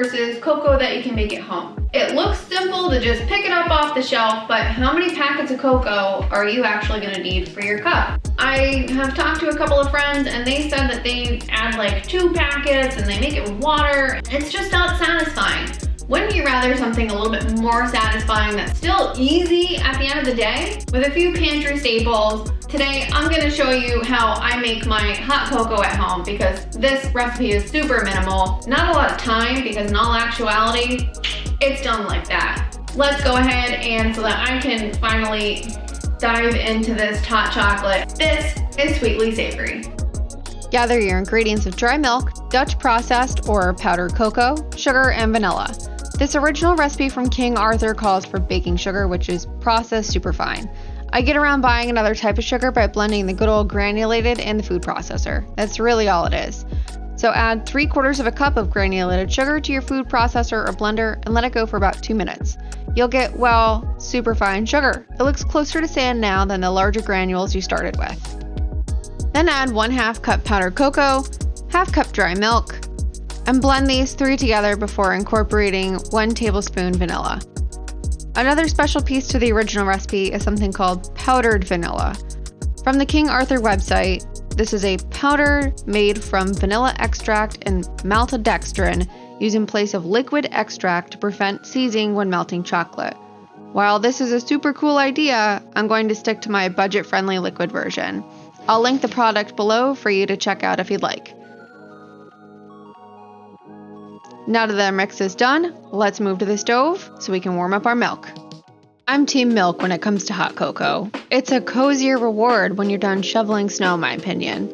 versus cocoa that you can make at home. It looks simple to just pick it up off the shelf, but how many packets of cocoa are you actually gonna need for your cup? I have talked to a couple of friends and they said that they add like 2 packets and they make it with water. It's just not satisfying. Wouldn't you rather something a little bit more satisfying that's still easy at the end of the day? With a few pantry staples, today I'm gonna show you how I make my hot cocoa at home because this recipe is super minimal. Not a lot of time because in all actuality, it's done like that. Let's go ahead and so that I can finally dive into this hot chocolate. This is Sweetly Savory. Gather your ingredients of dry milk, Dutch processed or powdered cocoa, sugar, and vanilla. This original recipe from King Arthur calls for baking sugar, which is processed superfine. I get around buying another type of sugar by blending the good old granulated in the food processor. That's really all it is. So add 3/4 cup of granulated sugar to your food processor or blender and let it go for about 2 minutes. You'll get, well, superfine sugar. It looks closer to sand now than the larger granules you started with. Then add 1/2 cup powdered cocoa, 1/2 cup dry milk, and blend these 3 together before incorporating 1 tablespoon vanilla. Another special piece to the original recipe is something called powdered vanilla. From the King Arthur website, this is a powder made from vanilla extract and maltodextrin used in place of liquid extract to prevent seizing when melting chocolate. While this is a super cool idea, I'm going to stick to my budget-friendly liquid version. I'll link the product below for you to check out if you'd like. Now that our mix is done, let's move to the stove so we can warm up our milk. I'm team milk when it comes to hot cocoa. It's a cozier reward when you're done shoveling snow, in my opinion.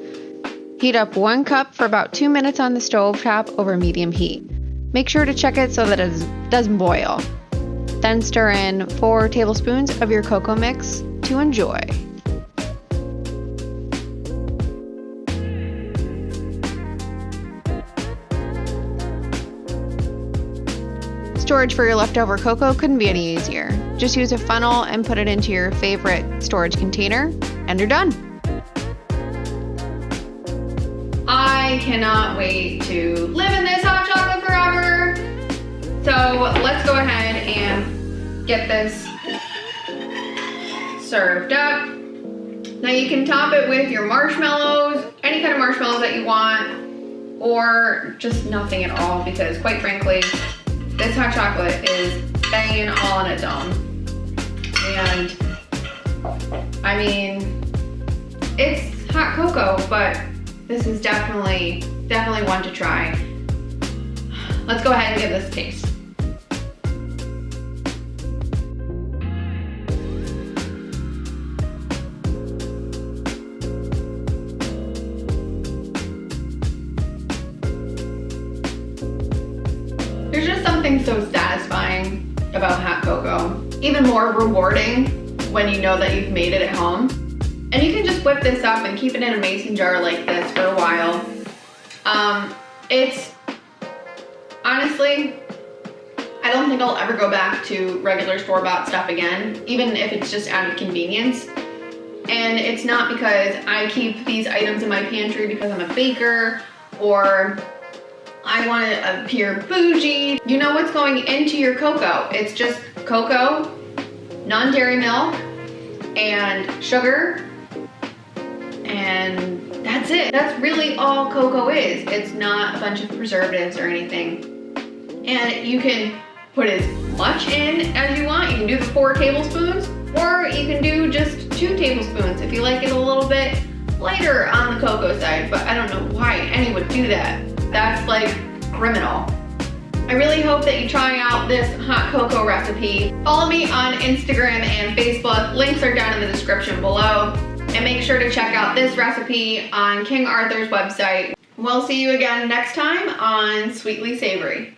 Heat up 1 cup for about 2 minutes on the stove top over medium heat. Make sure to check it so that it doesn't boil. Then stir in 4 tablespoons of your cocoa mix to enjoy. Storage for your leftover cocoa couldn't be any easier. Just use a funnel and put it into your favorite storage container, and you're done. I cannot wait to live in this hot chocolate forever. So let's go ahead and get this served up. Now you can top it with your marshmallows, any kind of marshmallows that you want, or just nothing at all because quite frankly, this hot chocolate is banging all on its own. And I mean, it's hot cocoa, but this is definitely one to try. Let's go ahead and give this a taste. There's just something so satisfying about hot cocoa. Even more rewarding when you know that you've made it at home. And you can just whip this up and keep it in a mason jar like this for a while. It's honestly, I don't think I'll ever go back to regular store-bought stuff again, even if it's just out of convenience. And it's not because I keep these items in my pantry because I'm a baker or I want to appear bougie. You know what's going into your cocoa. It's just cocoa, non-dairy milk, and sugar, and that's it. That's really all cocoa is. It's not a bunch of preservatives or anything. And you can put as much in as you want. You can do the 4 tablespoons, or you can do just 2 tablespoons if you like it a little bit lighter on the cocoa side, but I don't know why anyone would do that. That's like criminal. I really hope that you try out this hot cocoa recipe. Follow me on Instagram and Facebook. Links are down in the description below. And make sure to check out this recipe on King Arthur's website. We'll see you again next time on Sweetly Savory.